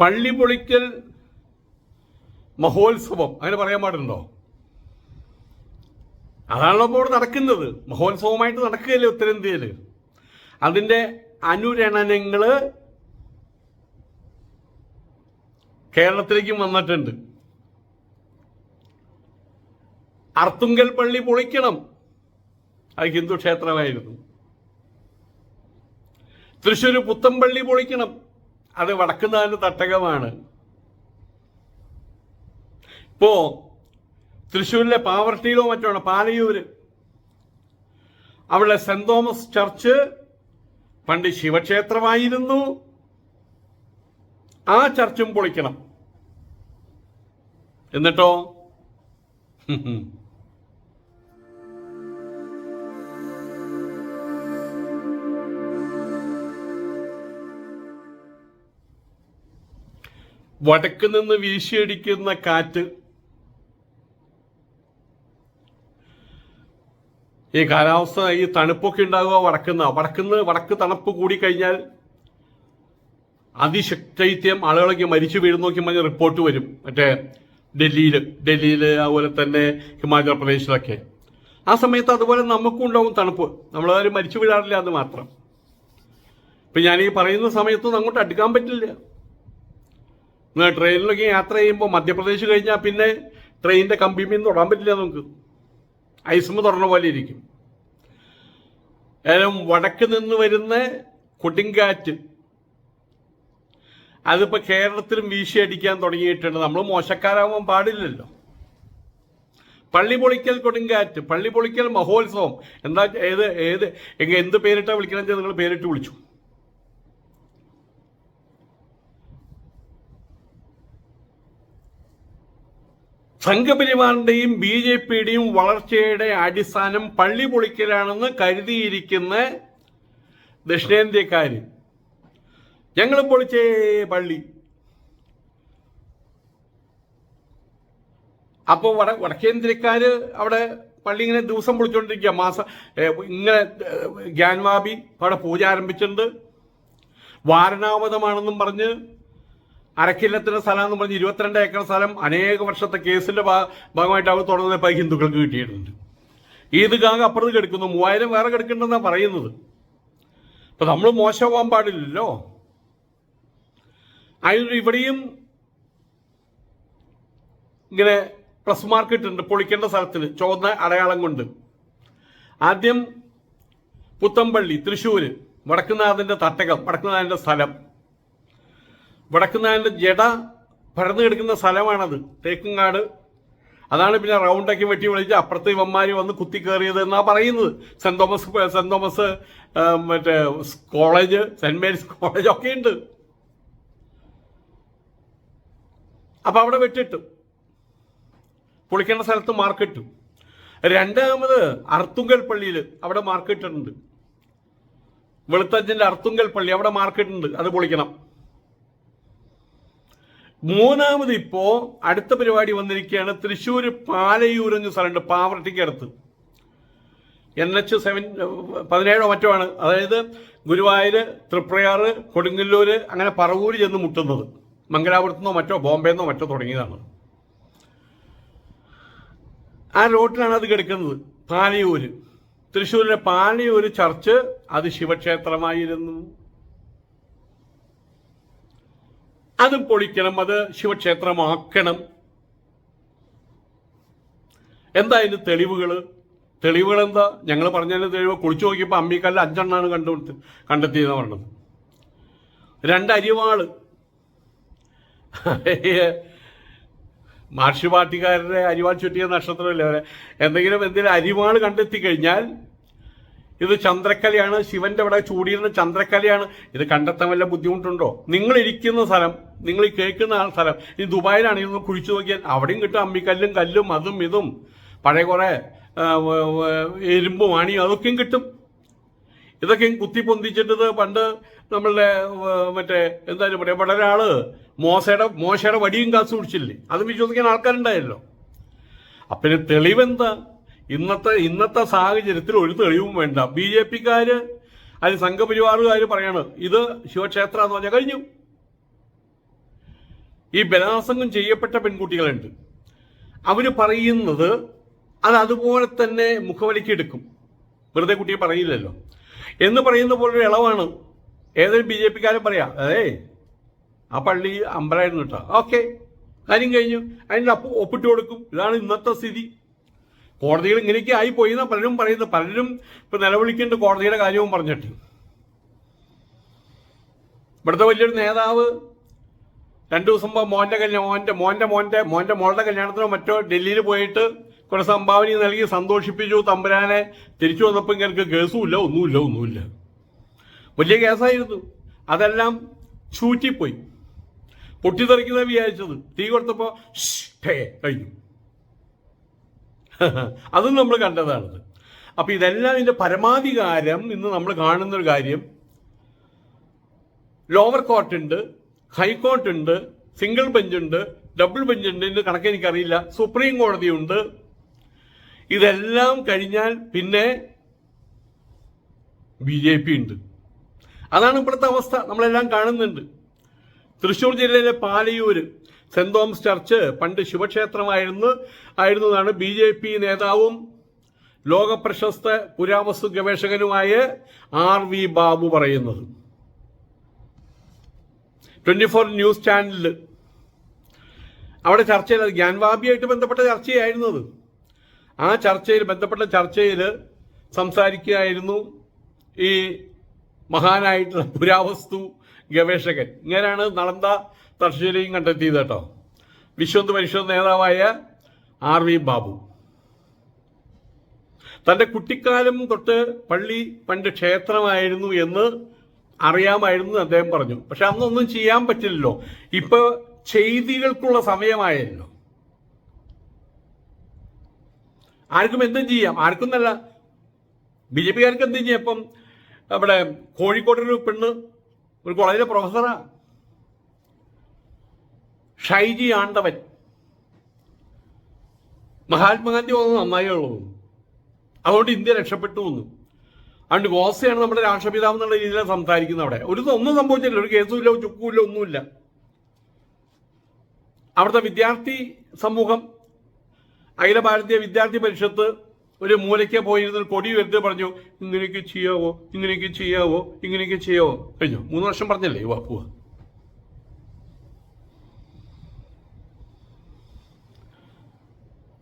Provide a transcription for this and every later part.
പള്ളി പൊളിക്കൽ മഹോത്സവം അങ്ങനെ പറയാൻ പാടുണ്ടോ? അതാണല്ലോ ഇപ്പോൾ ഇവിടെ നടക്കുന്നത്. മഹോത്സവമായിട്ട് നടക്കുകയല്ലേ ഉത്തരേന്ത്യയിൽ. അതിൻ്റെ അനുരണനങ്ങൾ കേരളത്തിലേക്കും വന്നിട്ടുണ്ട്. അർത്തുങ്കൽ പള്ളി പൊളിക്കണം, അത് ഹിന്ദു ക്ഷേത്രമായിരുന്നു. തൃശ്ശൂർ പുത്തമ്പള്ളി പൊളിക്കണം, അത് വടക്കുന്നാഥന്റെ തട്ടകമാണ്. ഇപ്പോ തൃശ്ശൂരിലെ പാവർട്ടിയിലോ മറ്റോ പാലയൂര്, അവിടെ സെന്റ് തോമസ് ചർച്ച് പണ്ട് ശിവക്ഷേത്രമായിരുന്നു. ആ ചർച്ചും പൊളിക്കണം. എന്നിട്ടോ വടക്ക് നിന്ന് വീശിയടിക്കുന്ന കാറ്റ്, ഈ കാലാവസ്ഥ, ഈ തണുപ്പൊക്കെ ഉണ്ടാകുക വടക്ക് തണുപ്പ് കൂടിക്കഴിഞ്ഞാൽ അതിശക്തൈത്യം, ആളുകളൊക്കെ മരിച്ചു വീഴുന്നു നോക്കി പറഞ്ഞ റിപ്പോർട്ട് വരും. മറ്റേ ഡൽഹിയിൽ അതുപോലെ തന്നെ ഹിമാചൽ പ്രദേശിലൊക്കെ. ആ സമയത്ത് അതുപോലെ നമുക്കും ഉണ്ടാവും തണുപ്പ്. നമ്മളാരും മരിച്ചു വീഴാറില്ല, അത് മാത്രം. ഇപ്പം ഞാൻ ഈ പറയുന്ന സമയത്തൊന്നും അങ്ങോട്ട് അടുക്കാൻ പറ്റില്ല. ട്രെയിനിലൊക്കെ യാത്ര ചെയ്യുമ്പോൾ മധ്യപ്രദേശ് കഴിഞ്ഞാൽ പിന്നെ ട്രെയിനിൻ്റെ കമ്പിമീൻ തൊടാൻ പറ്റില്ല. നമുക്ക് ഐസ്മ തുറന്ന പോലെ ഇരിക്കും. ഏതായാലും വടക്ക് നിന്ന് വരുന്ന കൊടുങ്കാറ്റ് അതിപ്പോൾ കേരളത്തിലും വീശിയടിക്കാൻ തുടങ്ങിയിട്ടുണ്ട്. നമ്മൾ മോശക്കാരാവാൻ പാടില്ലല്ലോ. പള്ളി പൊളിക്കൽ കൊടുങ്കാറ്റ്, പള്ളി പൊളിക്കൽ മഹോത്സവം, എന്താ എന്ത് പേരിട്ടാ വിളിക്കണം വെച്ചാൽ നിങ്ങൾ പേരിട്ട് വിളിച്ചു. സംഘപരിവാറിന്റെയും BJPയുടെയും വളർച്ചയുടെ അടിസ്ഥാനം പള്ളി പൊളിക്കലാണെന്ന് കരുതിയിരിക്കുന്ന ദക്ഷിണേന്ത്യക്കാര് ഞങ്ങളും പൊളിച്ചേ പള്ളി. അപ്പോൾ വടക്കേന്ത്യക്കാര് അവിടെ പള്ളി ഇങ്ങനെ ദിവസം പൊളിച്ചുകൊണ്ടിരിക്കുക. ഇങ്ങനെ ഗ്യാൻവാബി അവിടെ പൂജ ആരംഭിച്ചിട്ടുണ്ട്. വാരണാവതമാണെന്നും പറഞ്ഞ് അരക്കില്ലത്തിന്റെ സ്ഥലം എന്ന് പറഞ്ഞ് 22 ഏക്കർ സ്ഥലം അനേക വർഷത്തെ കേസിന്റെ ഭാഗമായിട്ട് അവർ തുടർന്നപ്പോൾ ഹിന്ദുക്കൾക്ക് കിട്ടിയിട്ടുണ്ട്. ഈദ്ഗാഹ് അപ്പുറത്ത് കിടക്കുന്നു, 3000 വേറെ കിടക്കുന്നുണ്ടെന്നാണ് പറയുന്നത്. അപ്പൊ നമ്മൾ മോശമാവാൻ പാടില്ലല്ലോ. അതിന് ഇവിടെയും ഇങ്ങനെ പ്ലസ് മാർക്ക് ഇട്ടുണ്ട് പൊളിക്കേണ്ട സ്ഥലത്തിൽ ചുവന്ന അടയാളം കൊണ്ട്. ആദ്യം പുത്തമ്പള്ളി, തൃശ്ശൂര്, വടക്കുന്നാഥന്റെ തട്ടകം, വടക്കുന്നാഥന്റെ സ്ഥലം, വടക്കുന്നാഥന്റെ ജട പരന്നു കിടക്കുന്ന സ്ഥലമാണത്, തേക്കുംകാട്. അതാണ് പിന്നെ റൗണ്ടൊക്കെ വെട്ടി വിളിച്ച് അപ്പുറത്ത് ഇവന്മാര് വന്ന് കുത്തി കയറിയത് എന്നാ പറയുന്നത്. സെന്റ് തോമസ് മറ്റേ കോളേജ്, സെന്റ് മേരീസ് കോളേജ് ഒക്കെ ഉണ്ട്. അപ്പൊ അവിടെ വെട്ടിട്ടു, പൊളിക്കേണ്ട സ്ഥലത്ത് മാർക്കിട്ടു. രണ്ടാമത് അർത്തുങ്കൽ പള്ളിയിൽ അവിടെ മാർക്കിട്ടുണ്ട്. വെളുത്തച്ഛന്റെ അർത്തുങ്കൽ പള്ളി അവിടെ മാർക്കിട്ടുണ്ട്, അത് പൊളിക്കണം. മൂന്നാമത് ഇപ്പോ അടുത്ത പരിപാടി വന്നിരിക്കുകയാണ്. തൃശ്ശൂർ പാലയൂർ എന്ന സ്ഥലമുണ്ട്, പാവർട്ടിക്ക് അടുത്ത്, NH 17 മറ്റോ ആണ്. അതായത് ഗുരുവായൂർ, തൃപ്രയാറ്, കൊടുങ്ങല്ലൂര്, അങ്ങനെ പറവൂര് ചെന്ന് മുട്ടുന്നത്. മംഗലാപുരത്തുനിന്നോ മറ്റോ ബോംബെന്നോ മറ്റോ തുടങ്ങിയതാണ്. ആ റോട്ടിലാണ് അത് കിടക്കുന്നത്. പാലയൂര്, തൃശ്ശൂരിലെ പാലയൂര് ചർച്ച് അത് ശിവക്ഷേത്രമായിരുന്നു. അത് പൊളിക്കണം, അത് ശിവക്ഷേത്രമാക്കണം. എന്താ ഇതിന് തെളിവുകൾ എന്താ? ഞങ്ങൾ പറഞ്ഞതിന് തെളിവ് കുളിച്ചു നോക്കിയപ്പോൾ അമ്മിക്കല്ല് 5 എണ്ണമാണ് കണ്ടെത്തിയെന്ന് പറഞ്ഞത്. 2 അരിവാള്, മാർഷ് പാർട്ടിക്കാരുടെ അരിവാൾ ചുറ്റിയ നക്ഷത്രമല്ലേ അവരെ. എന്തെങ്കിലും അരിവാള് കണ്ടെത്തി കഴിഞ്ഞാൽ ഇത് ചന്ദ്രക്കലയാണ്, ശിവന്റെ അവിടെ ചൂടിയിരുന്ന ചന്ദ്രക്കലയാണ്. ഇത് കണ്ടെത്താൻ വല്ല ബുദ്ധിമുട്ടുണ്ടോ? നിങ്ങൾ ഇരിക്കുന്ന സ്ഥലം, നിങ്ങൾ ഈ കേൾക്കുന്ന സ്ഥലം, ഈ ദുബായിലാണ്, ഇതൊന്ന് കുഴിച്ചു നോക്കിയാൽ അവിടെയും കിട്ടും അമ്മിക്കല്ലും കല്ലും അതും ഇതും പഴയ കുറെ ഇരുമ്പും ആണിയും അതൊക്കെയും കിട്ടും. ഇതൊക്കെയും കുത്തി പൊന്തിച്ചിട്ടത് പണ്ട് നമ്മളുടെ മറ്റേ എന്തായാലും പറയാം, ഇവിടെ ഒരാള് മോശയുടെ വടിയും കാത്തു പിടിച്ചില്ലേ, അത് വിശ്വസിക്കാൻ ആൾക്കാരുണ്ടായല്ലോ. അപ്പം തെളിവെന്താ? ഇന്നത്തെ സാഹചര്യത്തിൽ ഒരു തെളിവും വേണ്ട. BJPക്കാര് അത് സംഘപരിവാറുകാർ പറയാണ് ഇത് ശിവക്ഷേത്ര എന്ന് പറഞ്ഞാൽ കഴിഞ്ഞു. ഈ ബലാത്സംഗം ചെയ്യപ്പെട്ട പെൺകുട്ടികളുണ്ട്. അവർ പറയുന്നത് അത് അതുപോലെ തന്നെ മുഖവലിക്ക് എടുക്കും. വെറുതെ കുട്ടിയെ പറയില്ലല്ലോ എന്ന് പറയുന്ന പോലൊരു ഇളവാണ് ഏതൊരു BJP കാരൻ പറയാം. ആ പള്ളി അമ്പലമായിരുന്നു കേട്ടോ, ഓക്കെ, കാര്യം കഴിഞ്ഞു, അതിൻ്റെ ഒപ്പിട്ട് കൊടുക്കും. ഇതാണ് ഇന്നത്തെ സ്ഥിതി. കോടതികൾ ഇങ്ങനെയൊക്കെ ആയിപ്പോയി എന്നാണ് പലരും പറയുന്നത്. പലരും ഇപ്പം നിലവിളിക്കേണ്ട കോടതിയുടെ കാര്യവും പറഞ്ഞിട്ട്. ഇവിടുത്തെ വലിയൊരു നേതാവ് 2 ദിവസം മോൻ്റെ മോളുടെ കല്യാണത്തിനോ മറ്റോ ഡൽഹിയിൽ പോയിട്ട് കുറെ സംഭാവന നൽകി സന്തോഷിപ്പിച്ചു തമ്പുരാനെ. തിരിച്ചു വന്നപ്പോൾ ഇങ്ങനെ കേസുമില്ല, ഒന്നുമില്ല. വലിയ കേസായിരുന്നു. അതെല്ലാം ചൂറ്റിപ്പോയി. പൊട്ടിത്തെറിക്കുന്ന വിചാരിച്ചത് തീ കൊടുത്തപ്പോൾ കഴിഞ്ഞു. അതും നമ്മൾ കണ്ടതാണത്. അപ്പം ഇതെല്ലാം ഇതിൻ്റെ പരമാധികാരം ഇന്ന് നമ്മൾ കാണുന്നൊരു കാര്യം. ലോവർ കോർട്ടുണ്ട്, ഹൈക്കോർട്ടുണ്ട്, സിംഗിൾ ബെഞ്ചുണ്ട്, ഡബിൾ ബെഞ്ചുണ്ട്, ഇതിൻ്റെ കണക്ക് എനിക്കറിയില്ല, സുപ്രീം കോടതിയുണ്ട്. ഇതെല്ലാം കഴിഞ്ഞാൽ പിന്നെ BJP ഉണ്ട്. അതാണ് ഇപ്പോഴത്തെ അവസ്ഥ. നമ്മളെല്ലാം കാണുന്നുണ്ട്. തൃശ്ശൂർ ജില്ലയിലെ പാലയൂര് സെന്റ് തോമസ് ചർച്ച് പണ്ട് ശിവക്ഷേത്രമായിരുന്നതാണ് BJP നേതാവും ലോകപ്രശസ്ത പുരാവസ്തു ഗവേഷകനുമായ RV ബാബു പറയുന്നത്. 24 ന്യൂസ് ചാനലിൽ അവിടെ ചർച്ചയിൽ, ഗ്യാൻവാബിയായിട്ട് ബന്ധപ്പെട്ട ചർച്ചയായിരുന്നത്. ആ ബന്ധപ്പെട്ട ചർച്ചയിൽ സംസാരിക്കുകയായിരുന്നു ഈ മഹാനായിട്ടുള്ള പുരാവസ്തു ഗവേഷകൻ. ഇങ്ങനെയാണ് നളന്ദ തർശ്ശൂരെയും കണ്ടെത്തിയത് കേട്ടോ. വിശ്വന്ത് പരിഷത്ത് നേതാവായ RV ബാബു തൻ്റെ കുട്ടിക്കാലം തൊട്ട് പള്ളി പണ്ട് ക്ഷേത്രമായിരുന്നു എന്ന് അറിയാമായിരുന്നു അദ്ദേഹം പറഞ്ഞു. പക്ഷെ അന്നൊന്നും ചെയ്യാൻ പറ്റില്ലല്ലോ. ഇപ്പൊ ചെയ്തികൾക്കുള്ള സമയമായല്ലോ. ആർക്കും എന്തും ചെയ്യാം. ആർക്കും എന്നല്ല, BJPക്കാർക്ക് എന്തും ചെയ്യാം. ഇപ്പം അവിടെ കോഴിക്കോട്ടൊരു പെണ്ണ് ഒരു കോളേജിലെ പ്രൊഫസറാ, ഷൈജി ആണ്ടവൻ. മഹാത്മാഗാന്ധി വന്നത് നന്നായേ ഉള്ളൂ, അതുകൊണ്ട് ഇന്ത്യ രക്ഷപ്പെട്ടു വന്നു. അതുകൊണ്ട് ഗോസയാണ് നമ്മുടെ രാഷ്ട്രപിതാവ് എന്നുള്ള രീതിയിലാണ് സംസാരിക്കുന്നത്. അവിടെ ഒന്നും സംഭവിച്ചില്ല, ഒരു കേസുമില്ല, ചുക്കുമില്ല, ഒന്നുമില്ല. അവിടുത്തെ വിദ്യാർത്ഥി സമൂഹം, അഖില ഭാരതീയ വിദ്യാർത്ഥി പരിഷത്ത് ഒരു മൂലയ്ക്ക് പോയിരുന്ന കൊടി വരുത്തി പറഞ്ഞു, ഇങ്ങനെയൊക്കെ ചെയ്യാവോ, കഴിഞ്ഞു. 3 വർഷം പറഞ്ഞല്ലേ പോവാ.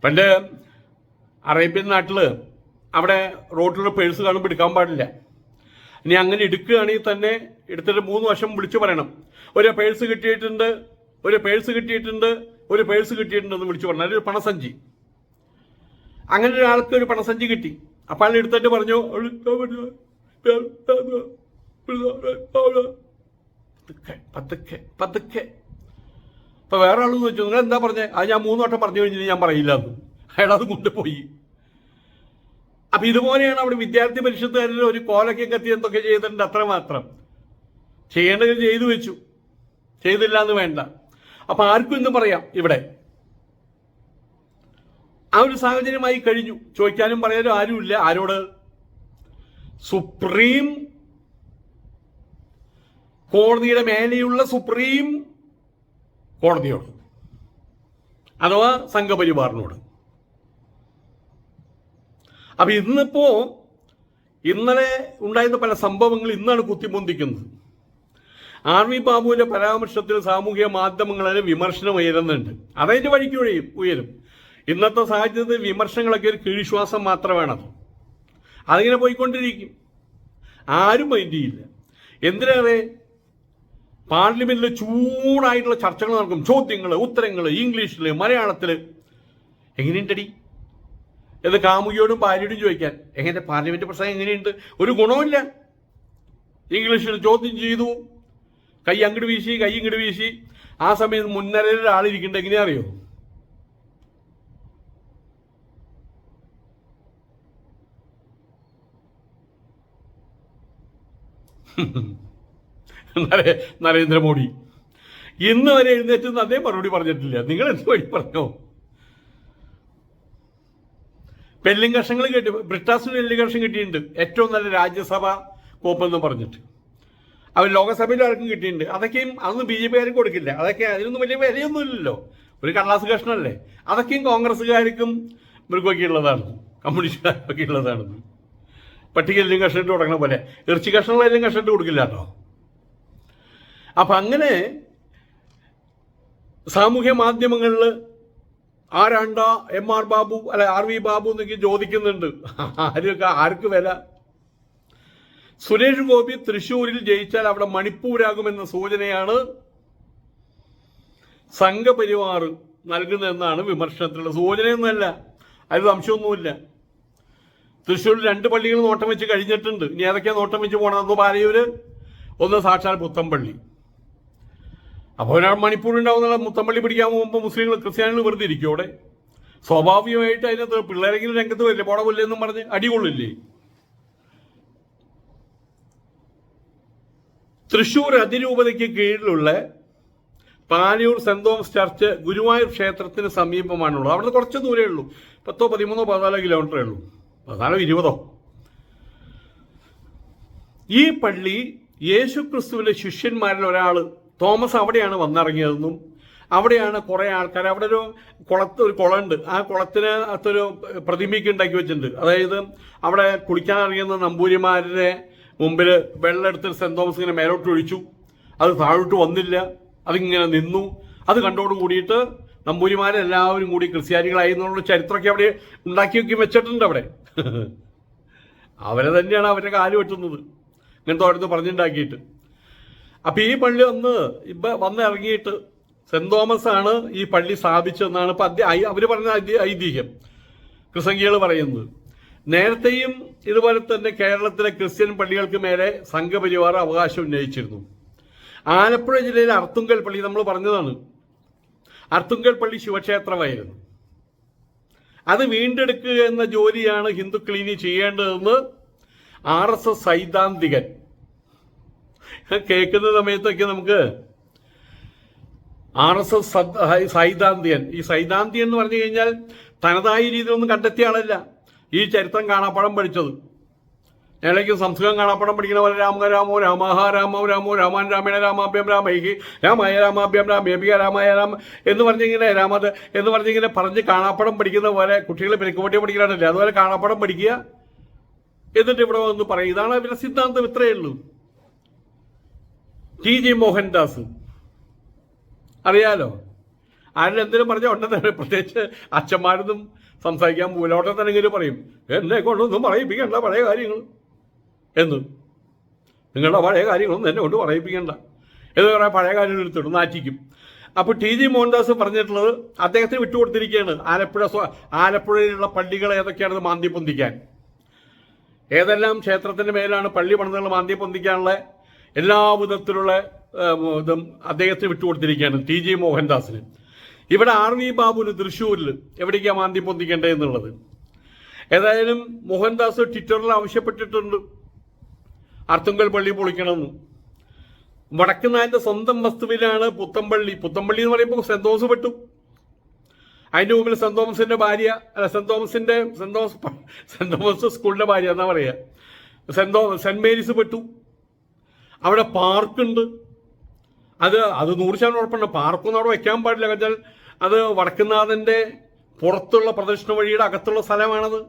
പണ്ട് അറേബ്യൻ നാട്ടില് അവിടെ റോഡിലുള്ള പേഴ്സ് കാണുമ്പോൾ എടുക്കാൻ പാടില്ല. ഇനി അങ്ങനെ എടുക്കുകയാണെങ്കിൽ തന്നെ എടുത്തിട്ട് 3 വർഷം വിളിച്ചു പറയണം, ഒരു പേഴ്സ് കിട്ടിയിട്ടുണ്ട് എന്ന് വിളിച്ചു പറഞ്ഞു. അതൊരു പണസഞ്ചി. അങ്ങനെ ഒരാൾക്ക് ഒരു പണസഞ്ചി കിട്ടി. അപ്പോൾ ആൾ എടുത്തിട്ട് പറഞ്ഞു, പതുക്കെ. അപ്പൊ വേറെ ആൾ ചോദിച്ചു, നിങ്ങൾ എന്താ പറഞ്ഞേ? അത് ഞാൻ 3 വട്ടം പറഞ്ഞു കഴിഞ്ഞാൽ ഞാൻ പറയില്ല എന്ന്. അയാൾ അത് കൊണ്ടുപോയി. അപ്പൊ ഇതുപോലെയാണ് അവിടെ വിദ്യാർത്ഥി പരിഷത്തുകാരിൽ ഒരു കോലൊക്കെ കത്തി എന്തൊക്കെ ചെയ്തിട്ടുണ്ട്. അത്രമാത്രം ചെയ്യേണ്ടത് ചെയ്തു വെച്ചു, ചെയ്തില്ല എന്ന് വേണ്ട. അപ്പൊ ആർക്കും ഇന്ന് പറയാം. ഇവിടെ ആ ഒരു സാഹചര്യമായി കഴിഞ്ഞു. ചോദിക്കാനും പറയാനും ആരുമില്ല. ആരോട്? സുപ്രീം കോടതിയുടെ മേലെയുള്ള സുപ്രീം കോടതിയോട്, അഥവാ സംഘപരിവാറിനോട്. അപ്പൊ ഇന്നലെ ഉണ്ടായിരുന്ന പല സംഭവങ്ങൾ ഇന്നാണ് കുത്തിപ്പൊന്തിക്കുന്നത്. RV ബാബുവിന്റെ പരാമർശത്തിൽ സാമൂഹിക മാധ്യമങ്ങളിൽ വിമർശനം ഉയരുന്നുണ്ട്. അതതിന്റെ വഴിക്ക് ഉയരും. ഇന്നത്തെ സാഹചര്യത്തിൽ വിമർശനങ്ങളൊക്കെ ഒരു കീഴ്ശ്വാസം മാത്രമാണത്. അതിങ്ങനെ പോയിക്കൊണ്ടിരിക്കും. ആരും മൈൻഡ് ചെയ്യില്ല. എന്തിനേറെ പാർലമെന്റിൽ ചൂടായിട്ടുള്ള ചർച്ചകൾ നടക്കും. ചോദ്യങ്ങൾ, ഉത്തരങ്ങൾ, ഇംഗ്ലീഷിൽ, മലയാളത്തിൽ. എങ്ങനെയുണ്ടടി എന്ന് കാമുകിയോടും ഭാര്യയോടും ചോദിക്കാൻ. എങ്ങനെ പാർലമെന്റ് പ്രസംഗം എങ്ങനെയുണ്ട്? ഒരു ഗുണവുമില്ല. ഇംഗ്ലീഷിൽ ചോദ്യം ചെയ്തു, കൈ അങ്ങോട്ട് വീശി, കൈ ഇങ്ങോട്ട് വീശി. ആ സമയത്ത് മുൻനിരയിൽ ഒരാളിരിക്കുന്നുണ്ട്. എങ്ങനെയാ അറിയോ? നരേന്ദ്രമോദി. ഇന്ന് വരെ എഴുന്നേറ്റ് അതേ മറുപടി പറഞ്ഞിട്ടില്ല. നിങ്ങൾ എന്ത് വഴി പറഞ്ഞോ? പെല്ലിംഗർഷങ്ങൾ കിട്ടി. ബ്രിട്ടാസിന് പെല്ലിംഗർഷം കിട്ടിയിട്ടുണ്ട്. ഏറ്റവും നല്ല രാജ്യസഭ കോപ്പെന്ന് പറഞ്ഞിട്ട്. അവർ ലോകസഭയിൽ ആർക്കും കിട്ടിയിട്ടുണ്ട്. അതൊക്കെയും അതൊന്നും BJP കാരും കൊടുക്കില്ല. അതൊക്കെ അതിനൊന്നും വലിയ വിലയൊന്നുമില്ലല്ലോ, ഒരു കടലാസ് കഷ്ണമല്ലേ. അതൊക്കെയും കോൺഗ്രസ്സുകാർക്കും മൃഗമൊക്കെ ഉള്ളതാണ്, കമ്മ്യൂണിസ്റ്റുകാർക്കൊക്കെ ഉള്ളതാണ്. പട്ടികയിലും കഷ്ണിട്ട് കൊടുക്കണ പോലെ ഇറച്ചി കഷ്ണങ്ങളെല്ലാം കഷ്ണിട്ട് കൊടുക്കില്ല കേട്ടോ. അപ്പം അങ്ങനെ സാമൂഹ്യ മാധ്യമങ്ങളിൽ ആരാണ്ട MR ബാബു അല്ല RV ബാബു എന്നൊക്കെ ചോദിക്കുന്നുണ്ട്. ആർക്ക് വില? സുരേഷ് ഗോപി തൃശ്ശൂരിൽ ജയിച്ചാൽ അവിടെ മണിപ്പൂരാകുമെന്ന സൂചനയാണ് സംഘപരിവാർ നൽകുന്നതെന്നാണ് വിമർശനത്തിലുള്ള സൂചനയൊന്നുമല്ല, അതിൽ സംശയമൊന്നുമില്ല. തൃശ്ശൂരിൽ 2 പള്ളികൾ നോട്ടം വെച്ച് കഴിഞ്ഞിട്ടുണ്ട്. ഇനി ഏതൊക്കെയാണ് നോട്ടം വെച്ച് പോകണം? ഒന്ന് പാലയൂര്, ഒന്ന് സാക്ഷാൽ പുത്തമ്പള്ളി. അപ്പോൾ ഒരാൾ മണിപ്പൂർ ഉണ്ടാവുന്ന മുത്തമ്പള്ളി പിടിക്കാൻ പോകുമ്പോൾ മുസ്ലിങ്ങൾ ക്രിസ്ത്യാനികൾ വെറുതെ ഇരിക്കും അവിടെ. സ്വാഭാവികമായിട്ട് അതിനകത്ത് പിള്ളേരെങ്കിലും രംഗത്ത് വരില്ലേ, പോട കൊല്ലെന്നും പറഞ്ഞ് അടികൊള്ളില്ലേ. തൃശ്ശൂർ അതിരൂപതയ്ക്ക് കീഴിലുള്ള Palayur saint Thomas church Guruvayur ക്ഷേത്രത്തിന് സമീപമാണുള്ളത്. അവിടെ കുറച്ച് ദൂരമേ ഉള്ളൂ, 10, 13, 14 കിലോമീറ്ററേ ഉള്ളൂ, 14, 20. ഈ പള്ളി യേശുക്രിസ്തുവിന്റെ ശിഷ്യന്മാരിൽ ഒരാൾ തോമസ് അവിടെയാണ് വന്നിറങ്ങിയതെന്നും അവിടെയാണ് കുറേ ആൾക്കാർ, അവിടെ ഒരു കുളമുണ്ട്, ആ കുളത്തിന് അകത്തൊരു പ്രതിമയ്ക്ക് ഉണ്ടാക്കി വെച്ചിട്ടുണ്ട്. അതായത് അവിടെ കുളിക്കാനിറങ്ങുന്ന നമ്പൂരിമാരുടെ മുമ്പിൽ വെള്ളം എടുത്ത് സെന്റ് തോമസ് ഇങ്ങനെ മേലോട്ട് ഒഴിച്ചു, അത് താഴോട്ട് വന്നില്ല, അതിങ്ങനെ നിന്നു. അത് കണ്ടോട് കൂടിയിട്ട് നമ്പൂരിമാരെല്ലാവരും കൂടി ക്രിസ്ത്യാനികളായി എന്നുള്ള ചരിത്രമൊക്കെ അവിടെ ഉണ്ടാക്കി വെക്കി വെച്ചിട്ടുണ്ട്. അവിടെ അവരെ തന്നെയാണ് അവരുടെ കാല് വെട്ടുന്നത്, ഇങ്ങനത്തെ ഓരോന്ന് പറഞ്ഞുണ്ടാക്കിയിട്ട്. അപ്പം ഈ പള്ളി വന്ന് ഇറങ്ങിയിട്ട് സെന്റ് തോമസ് ആണ് ഈ പള്ളി സ്ഥാപിച്ചതെന്നാണ് ഇപ്പം അവർ പറഞ്ഞ ഐതിഹ്യം, ക്രിസംഖ്യകൾ പറയുന്നത്. നേരത്തെയും ഇതുപോലെ തന്നെ കേരളത്തിലെ ക്രിസ്ത്യൻ പള്ളികൾക്ക് മേലെ സംഘപരിവാർ അവകാശം ഉന്നയിച്ചിരുന്നു. ആലപ്പുഴ ജില്ലയിലെ അർത്തുങ്കൽ പള്ളി നമ്മൾ പറഞ്ഞതാണ്. അർത്തുങ്കൽ പള്ളി ശിവക്ഷേത്രമായിരുന്നു. അത് വീണ്ടെടുക്കുക എന്ന ജോലിയാണ് ഹിന്ദുക്കൾ ഇനി ചെയ്യേണ്ടതെന്ന് RSS സൈദ്ധാന്തികൻ കേൾക്കുന്ന സമയത്തൊക്കെ നമുക്ക് RSS സൈദ്ധാന്തികൻ, ഈ സൈദ്ധാന്തികൻ എന്ന് പറഞ്ഞു കഴിഞ്ഞാൽ തനതായ രീതിയിലൊന്നും കണ്ടെത്തിയ ആളല്ല, ഈ ചരിത്രം കാണാപ്പാടം പഠിച്ചത്. ഞങ്ങളേക്ക് സംസ്കൃതം കാണാപ്പാടം പഠിക്കുന്ന പോലെ രാമ രാമോ രാമഹ രാമോ രാമോ രാമാൻ രാമേണ രാമാഭ്യം രാമൈഹി രാമായ രാമാഭ്യം രാമേപിക രാമായ രാമ എന്ന് പറഞ്ഞിങ്ങനെ രാമത് എന്ന് പറഞ്ഞിങ്ങനെ പറഞ്ഞ് കാണാപ്പാടം പഠിക്കുന്ന പോലെ കുട്ടികൾ പെരുക്കുപൊട്ടിയെ പഠിക്കാനല്ലേ, അതുപോലെ കാണാപ്പാടം പഠിക്കുക, എന്നിട്ട് ഇവിടെ വന്ന് പറയും. ഇതാണ് അവരുടെ സിദ്ധാന്തം, ഇത്രയേ ഉള്ളൂ. TG മോഹൻദാസ് അറിയാലോ, ആരെന്തെങ്കിലും പറഞ്ഞാൽ ഉണ്ടെന്ന്, പ്രത്യേകിച്ച് അച്ഛന്മാരൊന്നും സംസാരിക്കാൻ പോലോട്ടെ തന്നെങ്കിലും പറയും, എന്നെ കൊണ്ടൊന്നും പറയിപ്പിക്കണ്ട പഴയ കാര്യങ്ങൾ എന്ന്, നിങ്ങളുടെ പഴയ കാര്യങ്ങളൊന്നും എന്നെ കൊണ്ട് പറയിപ്പിക്കണ്ട എന്ന് പറയാൻ പഴയ കാര്യങ്ങൾ എടുത്തിടും, നാറ്റിക്കും. അപ്പോൾ TG മോഹൻദാസ് പറഞ്ഞിട്ടുള്ളത് അദ്ദേഹത്തിന് വിട്ടുകൊടുത്തിരിക്കുകയാണ് ആലപ്പുഴയിലുള്ള പള്ളികൾ ഏതൊക്കെയാണെന്ന് മാന്തി പൊന്തിക്കാൻ. ഏതെല്ലാം ക്ഷേത്രത്തിൻ്റെ മേലാണ് പള്ളി പണിതുകൾ മാന്തി പൊന്തിക്കാനുള്ള എല്ലാ വിധത്തിലുള്ള ഇതും അദ്ദേഹത്തിന് വിട്ടുകൊടുത്തിരിക്കുകയാണ് TG മോഹൻദാസിന്. ഇവിടെ RV ബാബുവിന് തൃശ്ശൂരിൽ എവിടേക്കാണ് മാന്തി പൊന്തിക്കേണ്ടത് എന്നുള്ളത്. ഏതായാലും മോഹൻദാസ് ട്വിറ്ററിൽ ആവശ്യപ്പെട്ടിട്ടുണ്ട് അർത്തുങ്കൽ പള്ളി പൊളിക്കണമെന്ന്. വടക്കുന്നായന്റെ സ്വന്തം വസ്തുവിലാണ് പുത്തമ്പള്ളി. പുത്തമ്പള്ളി എന്ന് പറയുമ്പോൾ സെന്റ് തോമസ് പെട്ടു. അതിന്റെ മുമ്പിൽ സെന്റ് തോമസിന്റെ ഭാര്യ, അല്ല സെന്റ് തോമസ് സ്കൂളിന്റെ ഭാര്യ എന്നാ പറയുക, സെന്റ് മേരീസ് പെട്ടു. അവിടെ പാർക്കുണ്ട്. അത് 100% ഉറപ്പുണ്ട്. പാർക്കൊന്നും അവിടെ വെക്കാൻ പാടില്ല. വെച്ചാൽ അത് വടക്കുന്നാഥന്റെ പുറത്തുള്ള പ്രദക്ഷിണ വഴിയുടെ അകത്തുള്ള സ്ഥലമാണത്.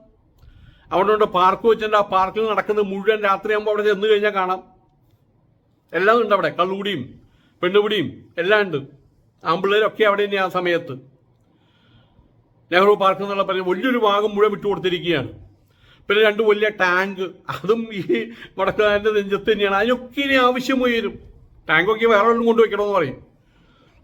അവിടെ പാർക്ക് വെച്ചിട്ട് ആ പാർക്കിൽ നടക്കുന്നത് മുഴുവൻ രാത്രിയാകുമ്പോൾ അവിടെ ചെന്ന് കഴിഞ്ഞാൽ കാണാം. എല്ലാം ഉണ്ട് അവിടെ, കള്ളുകുടിയും പെണ്ണുപിടിയും എല്ലാം ഉണ്ട്. ആമ്പിള്ളേരൊക്കെ അവിടെ തന്നെ ആ സമയത്ത്. നെഹ്റു പാർക്ക് എന്നുള്ള പറഞ്ഞ വലിയൊരു ഭാഗം മുഴുവൻ വിട്ടുകൊടുത്തിരിക്കുകയാണ്. പിന്നെ 2 വലിയ ടാങ്ക്, അതും ഈ വടക്കുന്നാഥന്റെ നെഞ്ചത്ത് തന്നെയാണ്. അതിനൊക്കെ ഇനി ആവശ്യം വരും. ടാങ്കൊക്കെ വേറെ ഒന്നും കൊണ്ടുവയ്ക്കണമെന്ന് പറയും.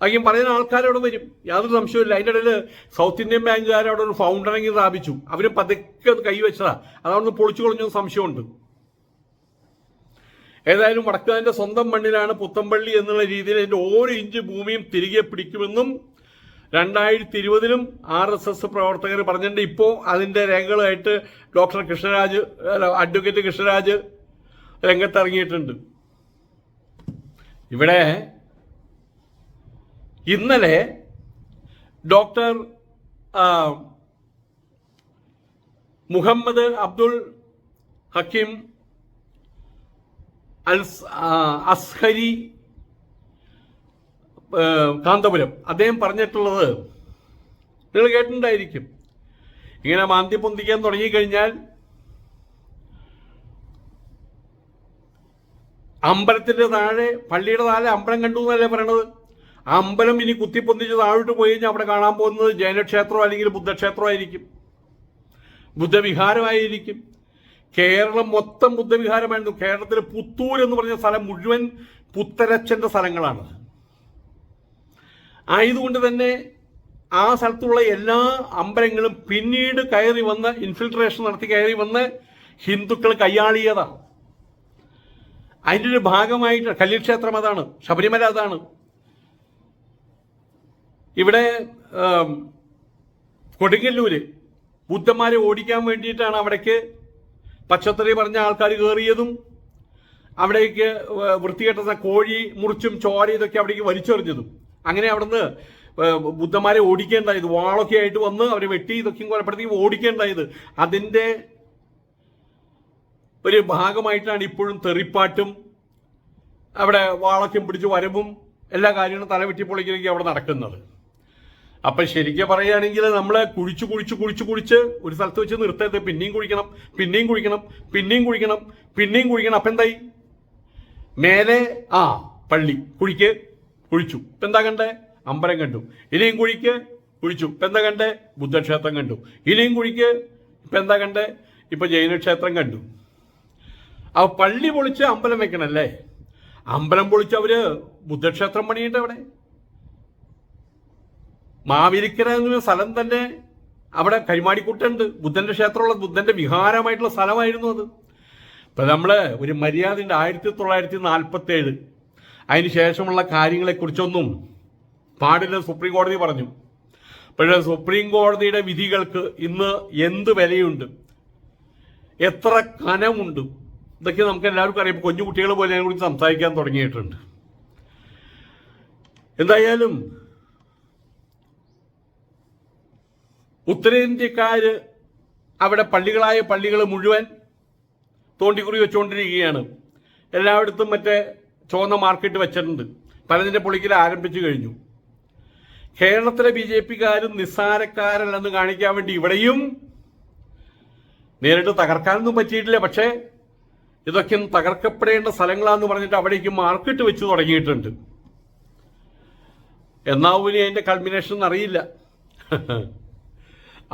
അതൊക്കെ പറയുന്ന ആൾക്കാരവിടെ വരും, യാതൊരു സംശയമില്ല. അതിൻ്റെ ഇടയിൽ സൗത്ത് ഇന്ത്യൻ ബാങ്കുകാർ അവിടെ ഒരു ഫൗണ്ടറിങ് സ്ഥാപിച്ചു. അവരും പതുക്കെ അത് കൈവച്ചതാ, അതവിടെ പൊളിച്ചു കളഞ്ഞ സംശയമുണ്ട്. ഏതായാലും വടക്കുന്നാഥന്റെ സ്വന്തം മണ്ണിലാണ് പുത്തമ്പള്ളി എന്നുള്ള രീതിയിൽ അതിൻ്റെ ഓരോ ഇഞ്ച് ഭൂമിയും തിരികെ പിടിക്കുമെന്നും 2020 RSS പ്രവർത്തകർ പറഞ്ഞിട്ടുണ്ട്. ഇപ്പോൾ അതിൻ്റെ രേഖകളുമായിട്ട് അഡ്വക്കേറ്റ് കൃഷ്ണരാജ് രംഗത്തിറങ്ങിയിട്ടുണ്ട്. ഇവിടെ ഇന്നലെ ഡോക്ടർ മുഹമ്മദ് അബ്ദുൾ ഹക്കീം അസ്ഹരി കാന്തപുരം അദ്ദേഹം പറഞ്ഞിട്ടുള്ളത് നിങ്ങൾ കേട്ടിട്ടുണ്ടായിരിക്കും. ഇങ്ങനെ മാന്തി പൊന്തിക്കാൻ തുടങ്ങിക്കഴിഞ്ഞാൽ അമ്പലത്തിന്റെ താഴെ, പള്ളിയുടെ താഴെ അമ്പലം കണ്ടു എന്നല്ലേ പറയണത്. ആ അമ്പലം ഇനി കുത്തിപ്പൊന്തിച്ച് താഴോട്ട് പോയി കഴിഞ്ഞാൽ അവിടെ കാണാൻ പോകുന്നത് ജൈനക്ഷേത്രമോ അല്ലെങ്കിൽ ബുദ്ധക്ഷേത്രമായിരിക്കും, ബുദ്ധവിഹാരമായിരിക്കും. കേരളം മൊത്തം ബുദ്ധവിഹാരമായിരുന്നു. കേരളത്തിലെ പുത്തൂർ എന്ന് പറഞ്ഞ സ്ഥലം മുഴുവൻ പുത്തരച്ചന്റെ സ്ഥലങ്ങളാണ്. ആയതുകൊണ്ട് തന്നെ ആ സ്ഥലത്തുള്ള എല്ലാ അമ്പലങ്ങളും പിന്നീട് കയറി വന്ന് ഇൻഫിൽട്രേഷൻ നടത്തി കയറി വന്ന് ഹിന്ദുക്കൾ കയ്യാളിയതാണ്. അതിൻ്റെ ഒരു ഭാഗമായിട്ട് കല്ലിൽ ക്ഷേത്രം അതാണ്, ശബരിമല അതാണ്. ഇവിടെ കൊടുങ്ങല്ലൂര് ബുദ്ധന്മാരെ ഓടിക്കാൻ വേണ്ടിയിട്ടാണ് അവിടേക്ക് പച്ചത്തറി പറഞ്ഞ ആൾക്കാർ കയറിയതും അവിടേക്ക് വൃത്തികെട്ട കോഴി മുറിച്ചും ചോര ഇതൊക്കെ അവിടേക്ക് വലിച്ചെറിഞ്ഞതും. അങ്ങനെ അവിടുന്ന് ബുദ്ധന്മാരെ ഓടിക്കേണ്ടായത്, വാളൊക്കെ ആയിട്ട് വന്ന് അവരെ വെട്ടി ഇതൊക്കെയും കൊലപ്പെടുത്തി ഓടിക്കേണ്ടായത്. അതിൻ്റെ ഒരു ഭാഗമായിട്ടാണ് ഇപ്പോഴും തെറിപ്പാട്ടും അവിടെ വാളൊക്കെ പിടിച്ച് വരവും എല്ലാ കാര്യങ്ങളും തലവെട്ടി പൊളിക്കലേക്ക് അവിടെ നടക്കുന്നത്. അപ്പം ശരിക്കും പറയുകയാണെങ്കിൽ നമ്മളെ കുഴിച്ച് കുഴിച്ച് കുഴിച്ച് കുഴിച്ച് ഒരു സ്ഥലത്ത് വെച്ച് നിർത്തരുത്. പിന്നെയും കുഴിക്കണം, പിന്നെയും കുഴിക്കണം, പിന്നെയും കുഴിക്കണം, പിന്നെയും കുഴിക്കണം. അപ്പം എന്തായി? മേലെ പള്ളി കുഴിക്ക് കുഴിച്ചു, ഇപ്പം എന്താ കണ്ടേ? അമ്പലം കണ്ടു. ഇനിയും കുഴിക്ക് കുഴിച്ചു, ഇപ്പം എന്താ കണ്ടേ? ബുദ്ധക്ഷേത്രം കണ്ടു. ഇനിയും കുഴിക്ക് ഇപ്പം എന്താ കണ്ടേ? ഇപ്പം ജൈനക്ഷേത്രം കണ്ടു. അപ്പോൾ പള്ളി പൊളിച്ച് അമ്പലം വെക്കണല്ലേ? അമ്പലം പൊളിച്ച് അവര് ബുദ്ധക്ഷേത്രം പണിയിട്ട് അവിടെ മാവേലിക്കര എന്ന സ്ഥലം തന്നെ അവിടെ കരിമാടിക്കുട്ടുണ്ട്, ബുദ്ധന്റെ ക്ഷേത്രമുള്ള ബുദ്ധന്റെ വിഹാരമായിട്ടുള്ള സ്ഥലമായിരുന്നു അത്. ഇപ്പൊ നമ്മള് ഒരു മര്യാദയുണ്ട്. 1947 അതിന് ശേഷമുള്ള കാര്യങ്ങളെക്കുറിച്ചൊന്നും പാടില്ല, സുപ്രീം കോടതി പറഞ്ഞു. പക്ഷേ സുപ്രീം കോടതിയുടെ വിധികൾക്ക് ഇന്ന് എന്ത് വിലയുണ്ട്, എത്ര കനമുണ്ട്, ഇതൊക്കെ നമുക്ക് എല്ലാവർക്കും അറിയാം. കുഞ്ഞു കുട്ടികൾ പോലെ അതിനെക്കുറിച്ച് സംസാരിക്കാൻ തുടങ്ങിയിട്ടുണ്ട്. എന്തായാലും ഉത്തരേന്ത്യക്കാര് അവിടെ പള്ളികളായ പള്ളികൾ മുഴുവൻ തോണ്ടിക്കുറി വെച്ചുകൊണ്ടിരിക്കുകയാണ്. എല്ലായിടത്തും മറ്റേ ചുവന്ന മാർക്കറ്റ് വെച്ചിട്ടുണ്ട്. പലതിൻ്റെ പൊളിക്കൽ ആരംഭിച്ചു കഴിഞ്ഞു. കേരളത്തിലെ BJPക്കാരും നിസ്സാരക്കാരല്ലെന്ന് കാണിക്കാൻ വേണ്ടി ഇവിടെയും നേരിട്ട് തകർക്കാനൊന്നും പറ്റിയിട്ടില്ല. പക്ഷേ ഇതൊക്കെ തകർക്കപ്പെടേണ്ട സ്ഥലങ്ങളാന്ന് പറഞ്ഞിട്ട് അവിടേക്ക് മാർക്കറ്റ് വെച്ച് തുടങ്ങിയിട്ടുണ്ട്. എന്നാവൂലി അതിൻ്റെ കൾമിനേഷൻ അറിയില്ല.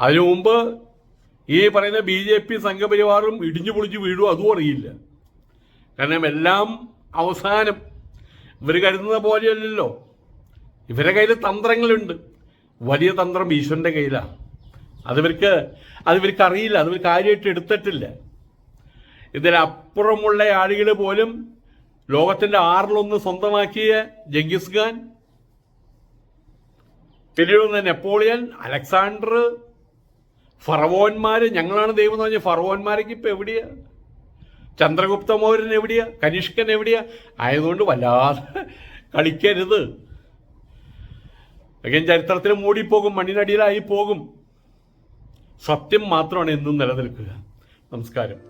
അതിനു മുമ്പ് ഈ പറയുന്ന BJP സംഘപരിവാറും ഇടിഞ്ഞു പൊളിച്ച് വീഴും, അതും അറിയില്ല. കാരണം എല്ലാം അവസാനം ഇവർ കരുതുന്ന പോലെയല്ലല്ലോ. ഇവരുടെ കയ്യിൽ തന്ത്രങ്ങളുണ്ട്. വലിയ തന്ത്രം ഈശ്വരൻ്റെ കയ്യിലാണ്. അതിവർക്ക് അറിയില്ല, അതിവർ കാര്യമായിട്ട് എടുത്തിട്ടില്ല. ഇതിലപ്പുറമുള്ള ആളുകൾ പോലും ലോകത്തിൻ്റെ 6-1 സ്വന്തമാക്കിയ ജംഗിസ് ഖാൻ, പിന്നീട് നെപ്പോളിയൻ, അലക്സാണ്ടർ, ഫറവോന്മാര്, ഞങ്ങളാണ് ദൈവം എന്ന് പറഞ്ഞ ഫറവോന്മാരൊക്കെ ഇപ്പം എവിടെയാ? ചന്ദ്രഗുപ്ത മൗര്യൻ എവിടെയാ? കനിഷ്കൻ എവിടെയാ? ആയതുകൊണ്ട് വല്ലാതെ കളിക്കരുത്. ചരിത്രത്തിൽ മൂടിപ്പോകും, മണ്ണിനടിയിലായി പോകും. സത്യം മാത്രമാണ് എന്നും നിലനിൽക്കുക. നമസ്കാരം.